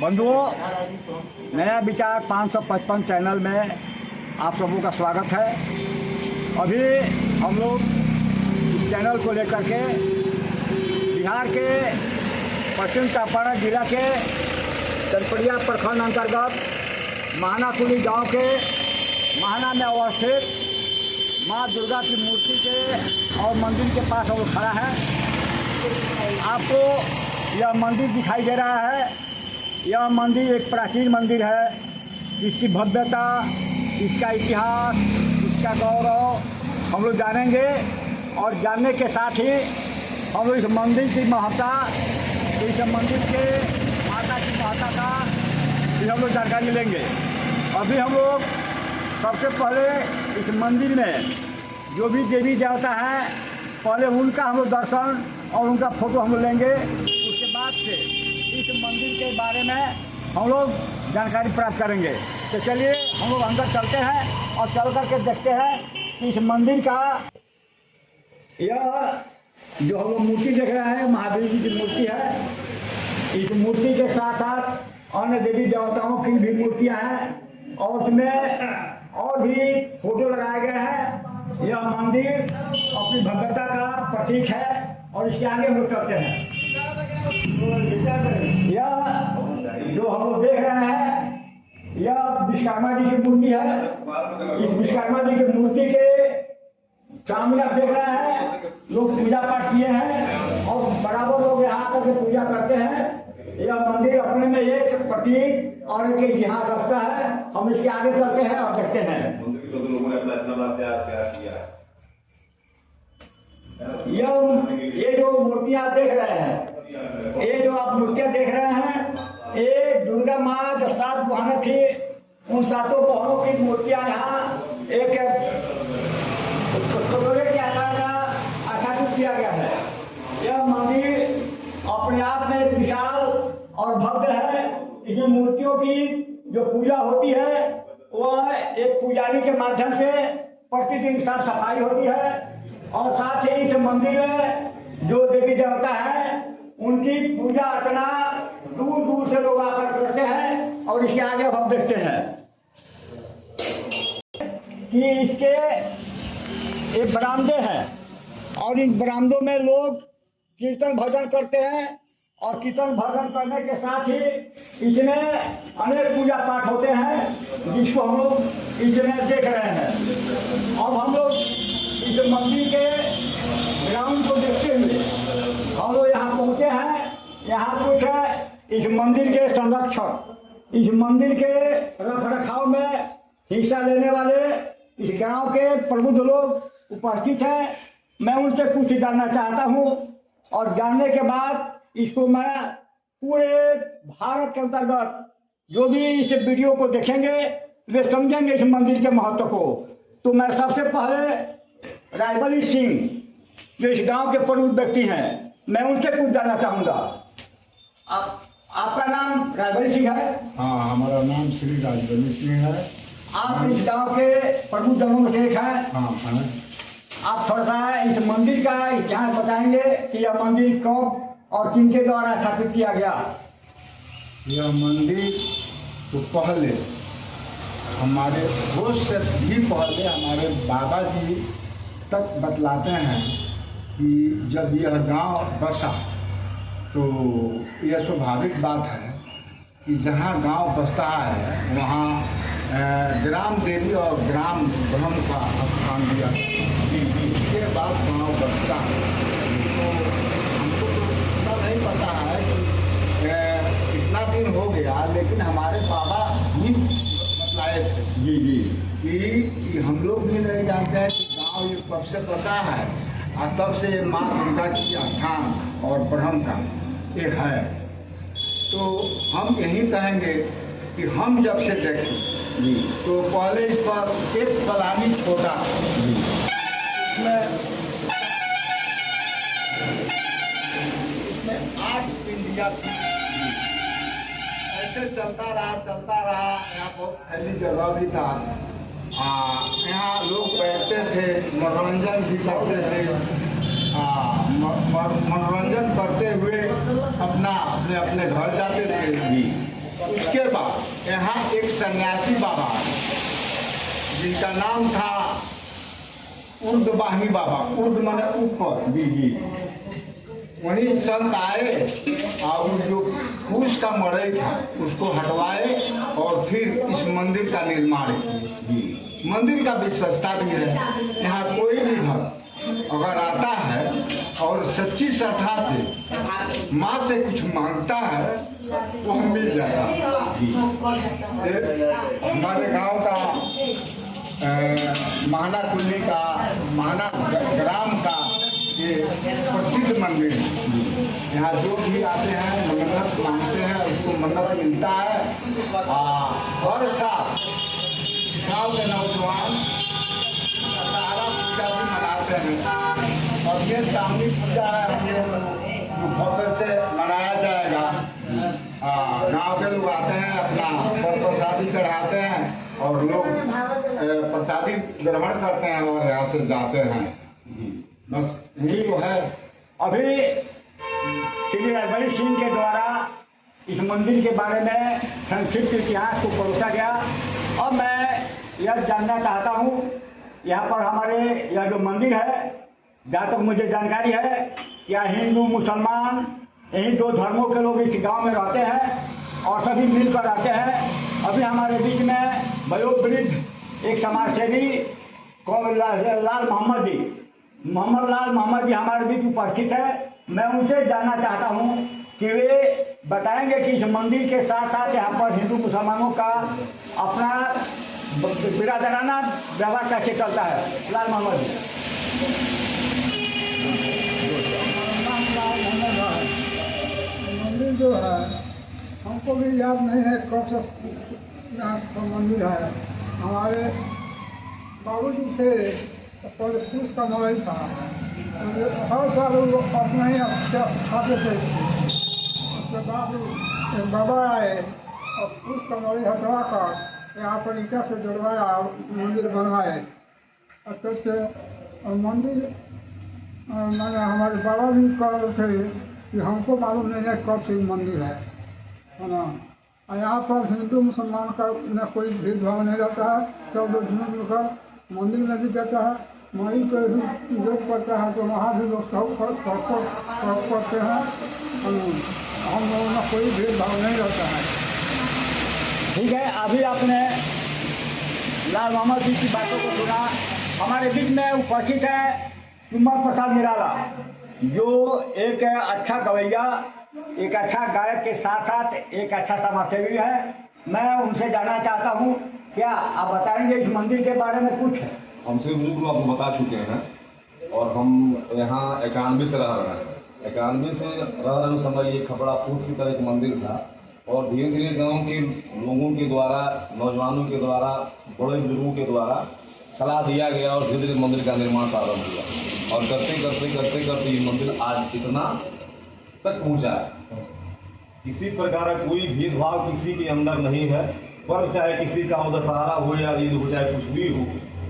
बंधुओं, नया विचार 555 चैनल में आप सबों का स्वागत है। अभी हम लोग इस चैनल को लेकर के बिहार के पश्चिम चंपारण जिला के चनपटिया प्रखंड अंतर्गत महानाकुली गांव के महाना में अवस्थित माँ दुर्गा की मूर्ति के और मंदिर के पास हम लोग खड़ा है। आपको यह मंदिर दिखाई दे रहा है। यह मंदिर एक प्राचीन मंदिर है। इसकी भव्यता, इसका इतिहास, इसका गौरव हम लोग जानेंगे और जानने के साथ ही हम लोग इस मंदिर की महत्ता, इस मंदिर के माता की महत्ता का भी हम लोग जानकारी लेंगे। अभी हम लोग सबसे पहले इस मंदिर में जो भी देवी देवता है, पहले उनका हम लोग दर्शन और उनका फोटो हम लोग लेंगे। उसके बाद से इस मंदिर के बारे में हम लोग जानकारी प्राप्त करेंगे। तो चलिए हम लोग अंदर चलते हैं और चल करके देखते हैं कि इस मंदिर का यह जो हम लोग मूर्ति देख रहे हैं महावीर जी की मूर्ति है। इस मूर्ति के साथ साथ अन्य देवी देवताओं की भी मूर्तियां हैं और उसमें और भी फोटो लगाए गए हैं। यह मंदिर अपनी भव्यता का प्रतीक है और इसके आगे हम लोग चलते हैं। यह जो हम लोग देख रहे हैं यह विश्वकर्मा जी की मूर्ति है। इस विश्वकर्मा जी की मूर्ति के सामने आप देख रहे हैं लोग पूजा पाठ किए हैं और बराबर लोग यहाँ आकर के पूजा करते हैं। यह मंदिर अपने में एक प्रतीक और एक इतिहास रखता है। हम इसके आगे चलते हैं और देखते हैं। ये जो मूर्तियां आप देख रहे हैं, ये जो आप मूर्तियां देख रहे हैं, ये दुर्गा माँ जो 7 बहनें थी, उन 7 बहनों की मूर्तियां यहाँ एक कटोरे के आकार का आच्छादित किया गया है। यह मंदिर अपने आप में विशाल और भव्य है। इसमें मूर्तियों की जो पूजा होती है वह एक पुजारी के माध्यम से प्रतिदिन साफ सफाई होती है और साथ ही इस मंदिर में जो देवी देवता है उनकी पूजा अर्चना दूर दूर से लोग आकर करते हैं। और इसके आगे हम देखते हैं कि इसके एक बरामदे हैं और इन बरामदों में लोग कीर्तन भजन करते हैं और कीर्तन भजन करने के साथ ही इसमें अनेक पूजा पाठ होते हैं जिसको हम लोग इसमें देख रहे हैं। अब हम लोग इस मंदिर के ग्राउंड को देखते हुए हम लोग यहाँ पहुँचे हैं। यहाँ कुछ है इस मंदिर के संरक्षक, इस मंदिर के रख रखाव में हिस्सा लेने वाले इस गांव के प्रबुद्ध लोग उपस्थित हैं। मैं उनसे कुछ जानना चाहता हूँ और जानने के बाद इसको मैं पूरे भारत के अंतर्गत जो भी इस वीडियो को देखेंगे वे समझेंगे इस मंदिर के महत्व को। तो मैं सबसे पहले रायबली सिंह जो इस गांव के प्रबुद्ध व्यक्ति हैं, मैं उनसे कुछ जानना चाहूँगा। आपका नाम रायबली सिंह है? हाँ, हमारा नाम श्री रायबली सिंह है। आप इस गांव के प्रबुद्ध जनों में से एक हैं? हाँ है। आप थोड़ा सा इस मंदिर का इतिहास बताएंगे कि यह मंदिर कब और किनके द्वारा स्थापित किया गया? यह मंदिर तो पहले हमारे होश से भी पहले हमारे बाबा जी तक बतलाते हैं कि जब यह गांव बसा तो यह स्वाभाविक बात है कि जहां गांव बसता है वहां ग्राम देवी और ग्राम ब्रह्म का स्थान दिया। इसके बाद गांव बसता है। तो हमको तो इतना नहीं पता है कि इतना दिन हो गया, लेकिन हमारे बाबा ही बतलाए थे जी कि हम लोग भी नहीं जानते हैं कि गांव ये कब से बसा है और तब से माँ दुर्गा की स्थान और ब्रह्म का ये है। तो हम यही कहेंगे कि हम जब से देखें तो पहले इस पर एक पलानी छोटा इसमें 8 पिंडिया थी। ऐसे चलता रहा। यहाँ बहुत फैली जगह भी था। यहाँ लोग बैठते थे, मनोरंजन भी करते थे। मनोरंजन करते हुए अपने अपने घर जाते थे। उसके बाद यहाँ एक सन्यासी बाबा जिनका नाम था उर्दवाही बाबा, उर्द माने ऊपर। जी। वहीं संत आए और जो फूस का मड़ई था उसको हटवाए और फिर इस मंदिर का निर्माण किए। मंदिर का विशेषता भी है, यहाँ कोई भी भक्त अगर आता है और सच्ची श्रद्धा से माँ से कुछ मांगता है वो मिल जाता है। हमारे गांव का महाना कुल्ली का महाना ग्राम का ये प्रसिद्ध मंदिर है। यहाँ जो भी आते हैं मन्नत मांगते हैं उसको मन्नत मिलता है। हर साल गाँव के नौजवान दशहरा पूजा भी मनाते हैं और ये सामूहिक पूजा है जो भव्य से मनाया जाएगा। गाँव के लोग आते हैं, अपना प्रसादी चढ़ाते हैं और लोग प्रसादी ग्रहण करते हैं और यहाँ से जाते हैं। बस यही तो है। अभी श्री राजबली सिंह के द्वारा इस मंदिर के बारे में संक्षिप्त इतिहास को परोसा गया। अब मैं यह जानना चाहता हूँ, यहाँ पर हमारे यह जो मंदिर है, जहाँ तक मुझे जानकारी है, क्या हिंदू मुसलमान यही दो धर्मों के लोग इस गांव में रहते हैं और सभी मिलकर रहते हैं। अभी हमारे बीच में वयोवृद्ध एक समाज सेवी लाल मोहम्मद जी हमारे बीच उपस्थित है। मैं उनसे जानना चाहता हूँ कि वे बताएंगे कि इस मंदिर के साथ साथ यहाँ पर हिंदू मुसलमानों का अपना बिरादराना व्यवहार कैसे चलता है। लाल मोहम्मद जी। मंदिर जो है हमको भी याद नहीं है कब से यहाँ का मंदिर है। हमारे बाबूजी थे पहले फूस का मड़ई था, हर साल वो अपना ही खाते थे। उसके बाद एक बाबा आए और फूस का मड़ई हटवा कर यहाँ पर ईटा से जुड़वाया और मंदिर बनवाए। अच्छे से और मंदिर मैंने हमारे बाबा भी कह रहे थे कि हमको मालूम नहीं है कब से मंदिर है ना। और यहाँ पर हिंदू मुसलमान का न कोई भेदभाव नहीं रहता है, सब लोग मिलकर मंदिर में भी जाता है। वहीं पर भी योग करता है तो वहाँ भी लोग सब करते हैं। हम लोगों में कोई भेदभाव नहीं रहता है। ठीक है, अभी आपने लाल मोहम्मद जी की बातों को सुना। हमारे बीच में उपस्थित है कुमार प्रसाद निराला, जो एक अच्छा गवैया, एक अच्छा गायक के साथ साथ एक अच्छा समाजसेवी है। मैं उनसे जानना चाहता हूँ, क्या आप बताएंगे इस मंदिर के बारे में कुछ? हमसे बुजुर्ग लोग आपको बता चुके हैं और हम यहाँ 91 से रह रहे हैं। 91 से रह रहे उस समय ये खपड़ा फूस की तरह एक मंदिर था और धीरे धीरे गांव के लोगों के द्वारा, नौजवानों के द्वारा, बड़े बुजुर्गों के द्वारा सलाह दिया गया और धीरे धीरे मंदिर का निर्माण प्रारंभ हुआ और करते ये मंदिर आज इतना तक पहुँचा है। किसी प्रकार का कोई भेदभाव किसी के अंदर नहीं है। पर्व चाहे किसी का हो, दशहरा हो या ईद हो, चाहे कुछ भी हो,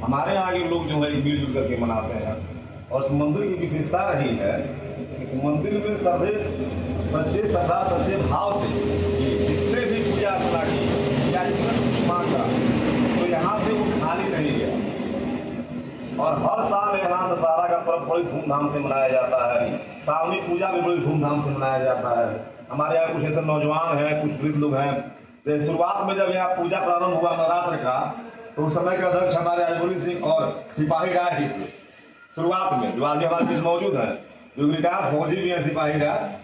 हमारे यहाँ के लोग जो है मिलजुल करके मनाते हैं। और इस मंदिर की विशेषता रही है, इस मंदिर में सच्चे श्रद्धा सच्चे भाव से जिसने भी पूजा अर्चना की या जिसने कुछ मांगा तो यहाँ से वो खाली नहीं गया। और हर साल यहाँ दशहरा का पर्व बड़ी धूमधाम से मनाया जाता है, सामूहिक पूजा भी बड़ी धूमधाम से मनाया जाता है। हमारे यहाँ कुछ ऐसे नौजवान हैं, कुछ वृद्ध लोग हैं। तो शुरुआत में जब यहाँ पूजा प्रारंभ हुआ नवरात्र का, तो उस समय के अध्यक्ष हमारे राजबली सिंह और सिपाही राय ही थे शुरुआत में, जो आज भी हमारे बीच मौजूद है, जो रिटायर्ड फौजी भी है सिपाही राय।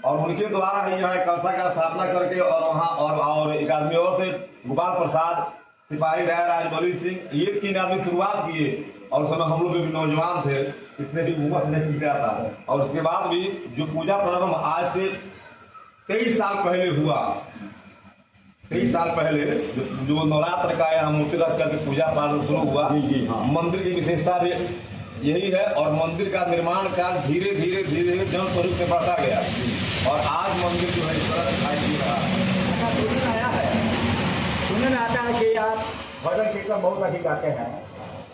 और उनके द्वारा ही यहाँ कलशा का स्थापना करके और वहाँ और एक आदमी और थे, गोपाल प्रसाद, सिपाही राय, राजबली सिंह, ये 3 आदमी शुरुआत किए। और उस समय हम लोग भी नौजवान थे, इतने भी उम्र नहीं किया था। और उसके बाद भी जो पूजा प्रारंभ आज से 23 साल पहले हुआ, 23 साल पहले जो नवरात्र का यहाँ मूर्ति रख करके पूजा प्रारंभ शुरू हुआ। मंदिर की विशेषता भी यही है और मंदिर का निर्माण कार्य धीरे धीरे जन स्वरूप से बढ़ता गया और आज मंदिर जो है इस तरह दिखाई दे रहा है। सुनने में आता है कि आप भजन कीर्तन बहुत अधिक गाते हैं,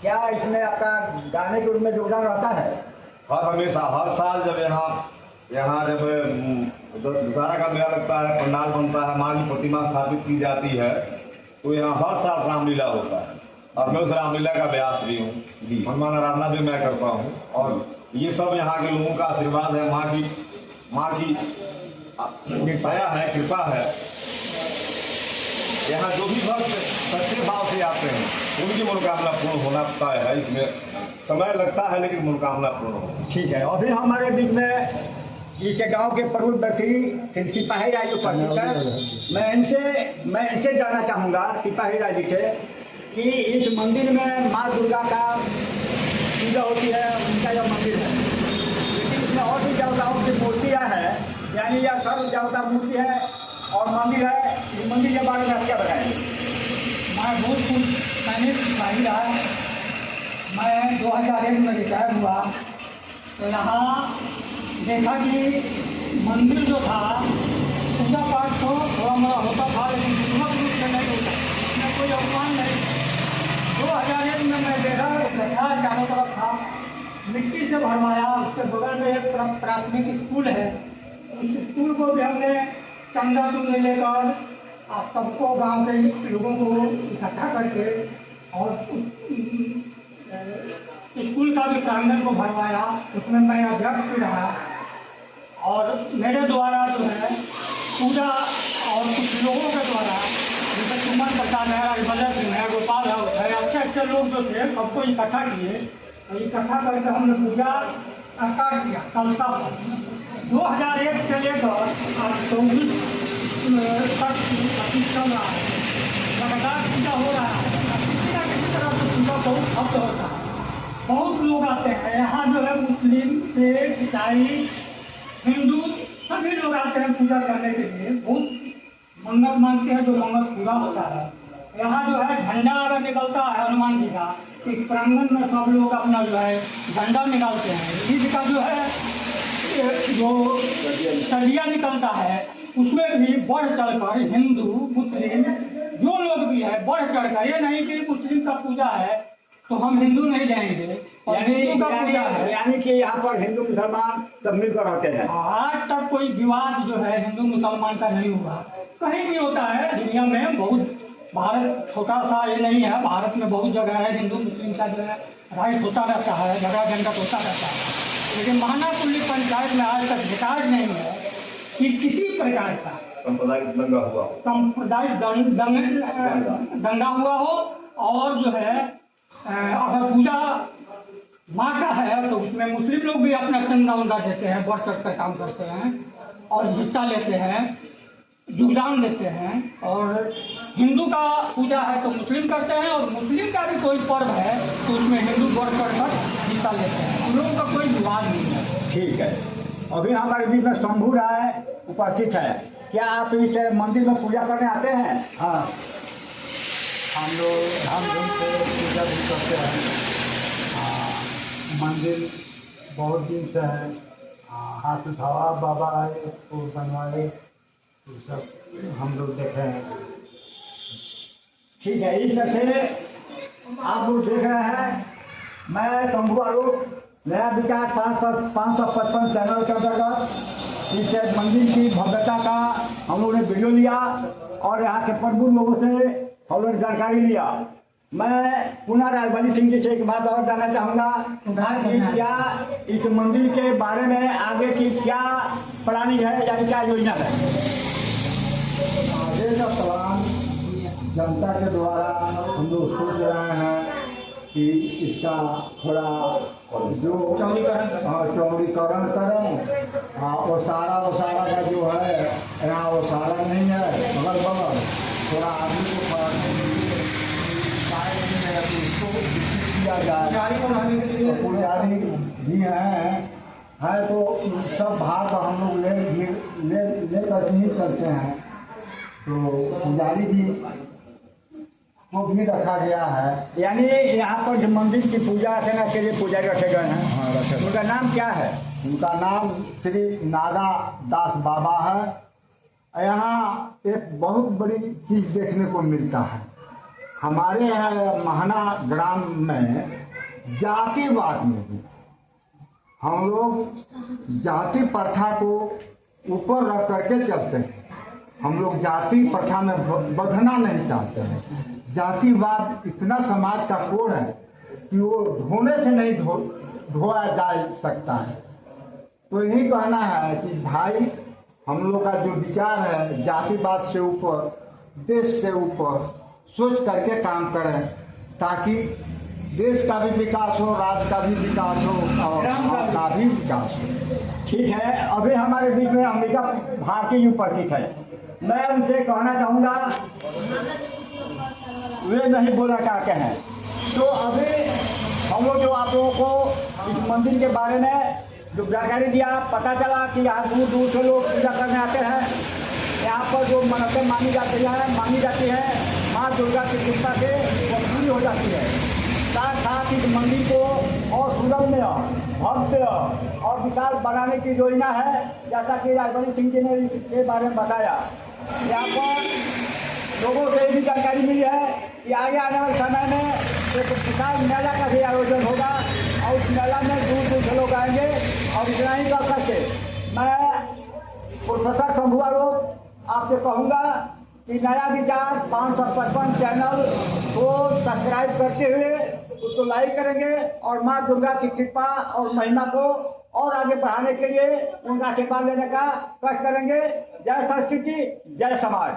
क्या इसमें आपका गाने के रूप में योगदान रहता है? हर हमेशा हर साल जब यहाँ जब दशहरा का मेला लगता है, पंडाल बनता है, माँ की प्रतिमा स्थापित की जाती है, तो यहाँ हर साल रामलीला होता है और मैं उस रामलीला का व्यास भी हूँ, हनुमान आराधना भी मैं करता हूँ। और ये सब यहाँ के लोगों का आशीर्वाद है, माँ की दया है, कृपा है। यहाँ जो भी भक्त सच्चे भाव से आते हैं उनकी मनोकामना पूर्ण होना तय है। इसमें समय लगता है लेकिन मनोकामना पूर्ण हो। ठीक है, अभी हमारे बीच में इस गांव के प्रमुख व्यक्ति श्री सिपाही राय जो उपस्थित है, मैं इनसे जानना चाहूँगा सिपाही राय जी से कि इस मंदिर में माँ दुर्गा का पूजा होती है, उनका यह मंदिर है, लेकिन इसमें और भी देवताओं की मूर्तियाँ हैं, यानी यह सर्व देवता मूर्ति है और मंदिर है। इस मंदिर के बारे में आप क्या बताएंगे? मैं बहुत कुछ मैंने सिपाही रहा, मैं 2001 में रिटायर हुआ, तो यहाँ देखा कि मंदिर जो था पूजा पाठ तो थोड़ा मोड़ा होता था, लेकिन पूर्ण रूप से नहीं होता, इसमें कोई अपमान नहीं। 2001 में मैं देखा गड्ढा चारों तरफ था, मिट्टी से भरवाया, उसके बगल में एक प्राथमिक स्कूल है, उस स्कूल को भी हमने चंदा चुंदे लेकर सबको गांव के लोगों को इकट्ठा करके और स्कूल का भी प्रांगण को भरवाया, उसमें मैं अध्यक्ष भी रहा। और मेरे द्वारा जो है पूजा और कुछ लोगों के द्वारा, जैसे सुमन प्रसाद है, राजमल्ल सिंह है, गोपाल है, अच्छे अच्छे लोग जो थे सबको इकट्ठा किए और इकट्ठा करके हमने पूजा स्टार्ट किया कलसा पर। 2001 से लेकर आज 24 तक चल रहा है, लगातार पूजा हो रहा है। किसी न किसी तरह से पूजा बहुत भक्त होता है, बहुत लोग आते हैं यहाँ जो है, मुस्लिम सिख ईसाई हिंदू सभी लोग आते हैं पूजा करने के लिए, बहुत मन्नत मांगते हैं, जो मन्नत पूरा होता है। यहाँ जो है झंडा अगर निकलता है हनुमान जी का, इस प्रांगण में सब लोग अपना जो है झंडा निकालते हैं। ईद का जो है जो सरिया निकलता है उसमें भी बढ़ चढ़कर हिंदू मुस्लिम जो लोग भी है बढ़ चढ़कर, ये नहीं कि मुस्लिम का पूजा है तो हम हिंदू नहीं जाएंगे, यानी कि यहाँ पर हिंदू मुसलमान सब मिलकर रहते हैं। आज तक कोई विवाद जो है हिंदू मुसलमान का नहीं हुआ, कहीं भी होता है दुनिया में बहुत। भारत छोटा सा ये नहीं है, भारत में बहुत जगह है हिंदू मुस्लिम का जो है राइट होता रहता है, झगड़ा झंझट होता रहता है, लेकिन महानाकुल्ली पंचायत में आज तक रिकॉर्ड नहीं है कि किसी प्रकार का सांप्रदायिक दंगा हुआ हो। और जो है अगर पूजा माँ का है तो उसमें मुस्लिम लोग भी अपना चंदा उंदा देते हैं, बढ़ चढ़ कर काम करते हैं और हिस्सा लेते हैं, योगदान देते हैं। और हिंदू का पूजा है तो मुस्लिम करते हैं, और मुस्लिम का भी कोई पर्व है तो उसमें हिंदू बढ़ चढ़ कर हिस्सा लेते हैं, उन लोगों का कोई विवाद नहीं है। ठीक है, अभी हमारे बीच में शंभू राय उपस्थित है, क्या आप इस मंदिर में पूजा करने आते हैं? हाँ, हम लोग धामधूम से पूजा भी करते हैं। मंदिर बहुत दिन से है, हाथ उठावा बाबा आए उसको बनवाए, तो सब हम लोग देखे हैं। ठीक है, इस तरह से आप लोग देख रहे हैं, मैं शंभू आरूप नया विकास 555 चैनल के अंतर्गत इस मंदिर की भव्यता का हम लोगों ने वीडियो लिया और यहाँ के प्रमुख लोगों से हम लोगों ने जानकारी लिया। मैं पुनः राजमल्ल सिंह जी से एक बात और जानना चाहूँगा कि क्या इस मंदिर के बारे में आगे की क्या प्लानिंग है, यानी क्या योजना है? आगे का प्लान जनता के द्वारा हम लोग सोच रहे हैं कि इसका थोड़ा जो चौड़ीकरण करें। ओसारा का जो है यहाँ ओसारा नहीं है, अगल बगल थोड़ा आदमी को उसको किया जाए। पुजारी भी हैं तो सब भाग हम लोग ले कर ही चलते हैं, तो पुजारी भी को भी रखा गया है। यानी यहाँ पर जो मंदिर की पूजा अर्चना के लिए पुजारी रखे गए हैं, हाँ, रखे। उनका नाम क्या है? उनका नाम श्री नागा दास बाबा है। यहाँ एक बहुत बड़ी चीज़ देखने को मिलता है। हमारे यहाँ महना ग्राम में जातिवाद में भी हम लोग जाति प्रथा को ऊपर रख करके चलते हैं। हम लोग जाति प्रथा में बंधना नहीं चाहते हैं। जातिवाद इतना समाज का कोड है कि वो धोने से नहीं धोया जा सकता है। तो यही कहना है कि भाई हम लोग का जो विचार है जातिवाद से ऊपर, देश से ऊपर सोच करके काम करें, ताकि देश का भी विकास हो, राज्य का भी विकास हो और गाँव का भी विकास हो। ठीक है, अभी हमारे बीच में अंबिका भारती जी उपस्थित है। मैं उनसे कहना चाहूँगा, वे नहीं बोलना चाहते हैं। तो अभी हम लोग जो आप लोगों को इस मंदिर के बारे में जो जानकारी दिया, पता चला कि यहाँ दूर दूर से लोग पूजा करने आते हैं। यहाँ पर जो मन्नतें मांगी जाती है माँ दुर्गा की कृपा से वो पूरी हो जाती है। साथ साथ इस मंदिर को और सुरम्य, भव्य और विशाल बनाने की योजना है, जैसा कि राजवंत सिंह जी ने इसके बारे में बताया। यहाँ पर लोगों से भी जानकारी मिली है कि आगे आने वाले समय में एक विशाल मेला का भी आयोजन होगा और उस मेला में दूर दूर से लोग आएंगे। और इतना ही कर करके मैं प्रोफेसर शंभुआ लोग आपसे कहूँगा कि नया विचार 555 चैनल को सब्सक्राइब करते हुए उसको लाइक करेंगे और माँ दुर्गा की कृपा और महिमा को और आगे बढ़ाने के लिए उनका आशीर्वाद लेने का कष्ट करेंगे। जय संस्कृति, जय समाज।